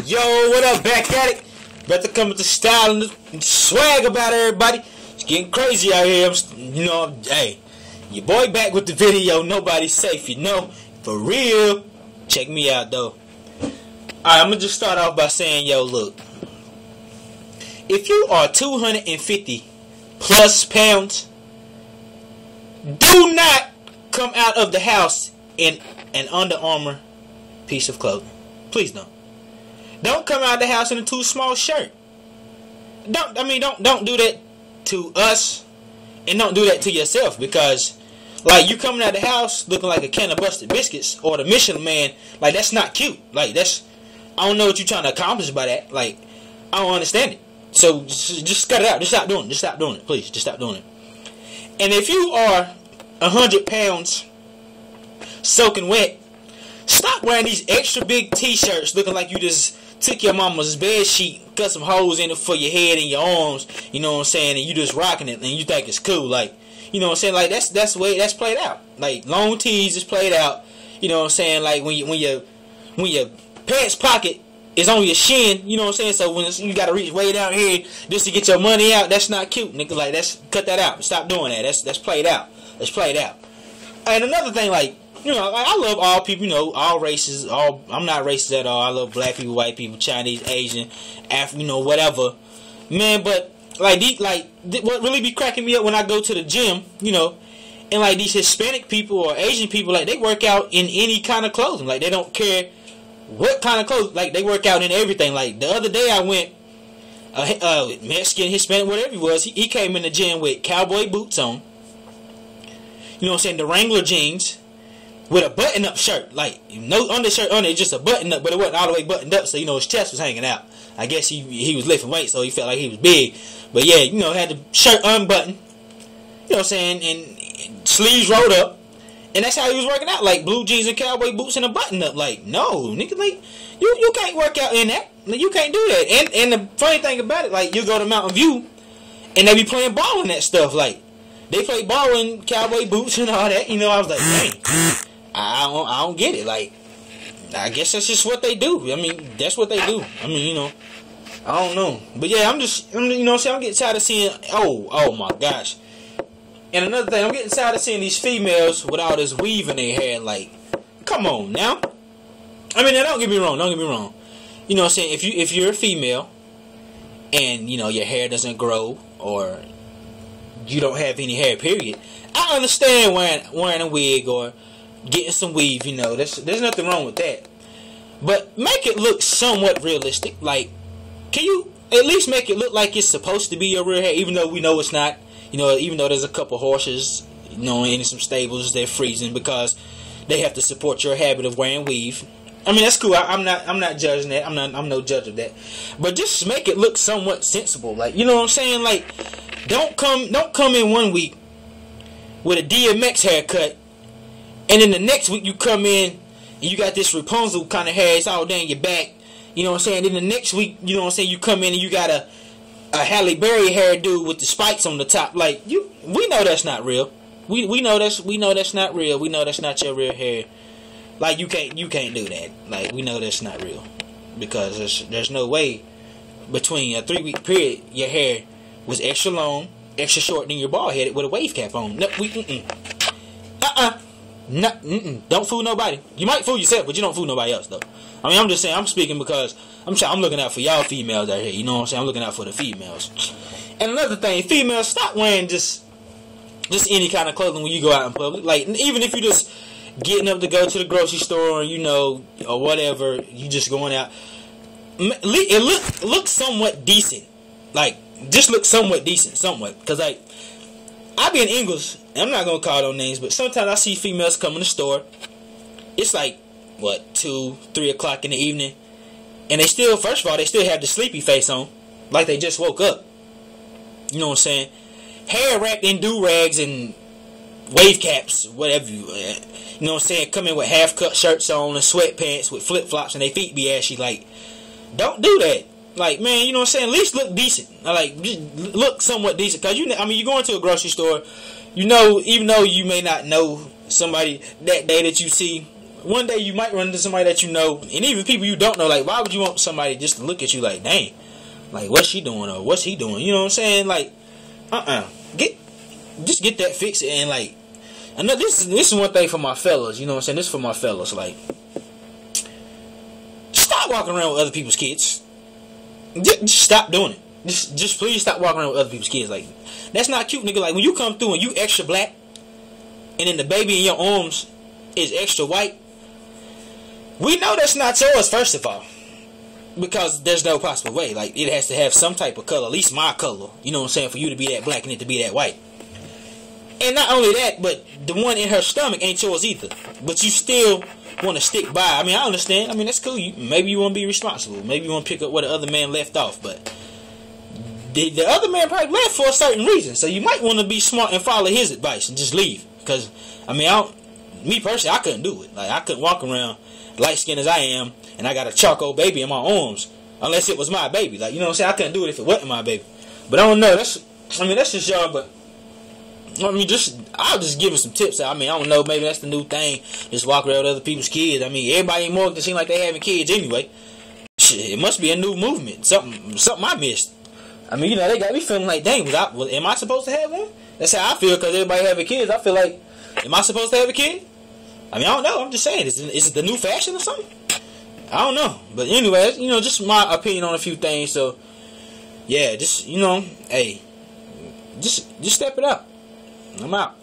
Yo, what up, back at it? Better come with the style and swag about everybody. It's getting crazy out here. Hey, your boy back with the video. Nobody's safe, for real. Check me out, though. Alright, I'm gonna just start off by saying, yo, look. If you are 250 plus pounds, do not come out of the house in an Under Armour piece of clothing. Please don't. Don't come out of the house in a too small shirt. Don't do that to us, and don't do that to yourself, because like you coming out of the house looking like a can of busted biscuits or the Michelin Man, like that's not cute. Like I don't know what you're trying to accomplish by that. Like I don't understand it. So just cut it out. Just stop doing it. Just stop doing it. Please, just stop doing it. And if you are 100 pounds soaking wet, stop wearing these extra big t-shirts looking like you just took your mama's bed sheet, cut some holes in it for your head and your arms, you know what I'm saying, and you just rocking it and you think it's cool, like, you know what I'm saying, like that's the way that's played out. Like long tees is played out, you know what I'm saying, like when your pants pocket is on your shin, you know what I'm saying, so when you gotta reach way down here just to get your money out, that's not cute, nigga. Like cut that out. Stop doing that. That's played out. That's played out. And another thing, like, I love all people, all races. I'm not racist at all. I love black people, white people, Chinese, Asian, African, whatever. Man, but what really be cracking me up when I go to the gym, and like these Hispanic people or Asian people, like they work out in any kind of clothing. Like they don't care what kind of clothes. Like they work out in everything. Like the other day I went, Mexican, Hispanic, whatever he was, he came in the gym with cowboy boots on. You know what I'm saying? The Wrangler jeans. With a button-up shirt, like no undershirt on it, just a button-up, but it wasn't all the way buttoned up, so his chest was hanging out. I guess he was lifting weight, so he felt like he was big. But yeah, had the shirt unbuttoned, you know what I'm saying, and sleeves rolled up, and that's how he was working out, like blue jeans and cowboy boots and a button-up. Like, no, nigga, like you can't work out in that. Like, you can't do that. And the funny thing about it, like you go to Mountain View, and they be playing ball in that stuff. Like they play ball in cowboy boots and all that. I was like, dang. I don't get it. Like, I guess that's just what they do. I mean, that's what they do. I mean, I don't know. But yeah, I'm getting tired of seeing, oh my gosh. And another thing, I'm getting tired of seeing these females with all this weave in their hair. Like, come on now. I mean, now don't get me wrong. You know what I'm saying? If you're a female and, your hair doesn't grow or you don't have any hair, period, I understand wearing a wig or getting some weave, there's nothing wrong with that. But make it look somewhat realistic. Like, can you at least make it look like it's supposed to be your real hair, even though we know it's not? Even though there's a couple horses, in some stables, they're freezing because they have to support your habit of wearing weave. I mean, that's cool. I'm not judging that. I'm no judge of that. But just make it look somewhat sensible. Like, you know what I'm saying? Like, don't come in one week with a DMX haircut, and then the next week you come in and you got this Rapunzel kind of hair, it's all down your back. You know what I'm saying? Then the next week, you know what I'm saying, you come in and you got a Halle Berry hairdo with the spikes on the top. Like, we know that's not real. We know that's not real. We know that's not your real hair. Like, you can't do that. Like, we know that's not real, because there's no way between a 3-week period your hair was extra long, extra short, than your bald headed with a wave cap on. No, don't fool nobody. You might fool yourself, but you don't fool nobody else, though. I mean, I'm just saying, I'm speaking because I'm looking out for y'all females out here. You know what I'm saying? I'm looking out for the females. And another thing, females, stop wearing just any kind of clothing when you go out in public. Like, even if you just getting up to go to the grocery store, or whatever, you just going out. It looks somewhat decent. Like, just look somewhat decent, somewhat. Because, like, I be in English, and I'm not going to call no names, but sometimes I see females come in the store. It's like, 2, 3 o'clock in the evening, and they still, first of all, they still have the sleepy face on, like they just woke up. You know what I'm saying? Hair wrapped in do-rags and wave caps, whatever you know what I'm saying? Come in with half-cut shirts on and sweatpants with flip-flops, and they feet be ashy. Like, don't do that. Like, man, you know what I'm saying? At least look decent. Like, just look somewhat decent. Because, you go into a grocery store, even though you may not know somebody that day that you see, one day you might run into somebody that you know, and even people you don't know. Like, why would you want somebody just to look at you like, dang, like, what's she doing or what's he doing? You know what I'm saying? Like, just get that fixed. And like, I know this is one thing for my fellas. You know what I'm saying? This is for my fellas. Like, stop walking around with other people's kids. Just stop doing it. Just please stop walking around with other people's kids. Like, that's not cute, nigga. Like, when you come through and you extra black, and then the baby in your arms is extra white, we know that's not yours, first of all, because there's no possible way. Like, it has to have some type of color, at least my color, you know what I'm saying, for you to be that black and it to be that white. And not only that, but the one in her stomach ain't yours either, but you still want to stick by. I mean, I understand. I mean, that's cool. Maybe you want to be responsible. Maybe you want to pick up where the other man left off, but the other man probably left for a certain reason, so you might want to be smart and follow his advice and just leave. Because, I mean, me personally, I couldn't do it. Like, I couldn't walk around light-skinned as I am, and I got a charcoal baby in my arms, unless it was my baby. Like, you know what I'm saying? I couldn't do it if it wasn't my baby. But I don't know. That's just y'all. But I mean, I'll just give it some tips. I mean, I don't know. Maybe that's the new thing. Just walk around with other people's kids. I mean, everybody in Morgan seem like they having kids anyway. Shit, it must be a new movement. Something I missed. I mean, you know, they got me feeling like, dang, am I supposed to have one? That's how I feel, because everybody having kids. I feel like, am I supposed to have a kid? I mean, I don't know. I'm just saying, is it the new fashion or something? I don't know. But anyway, you know, just my opinion on a few things. So, yeah, just, you know, hey, just step it up. I'm out.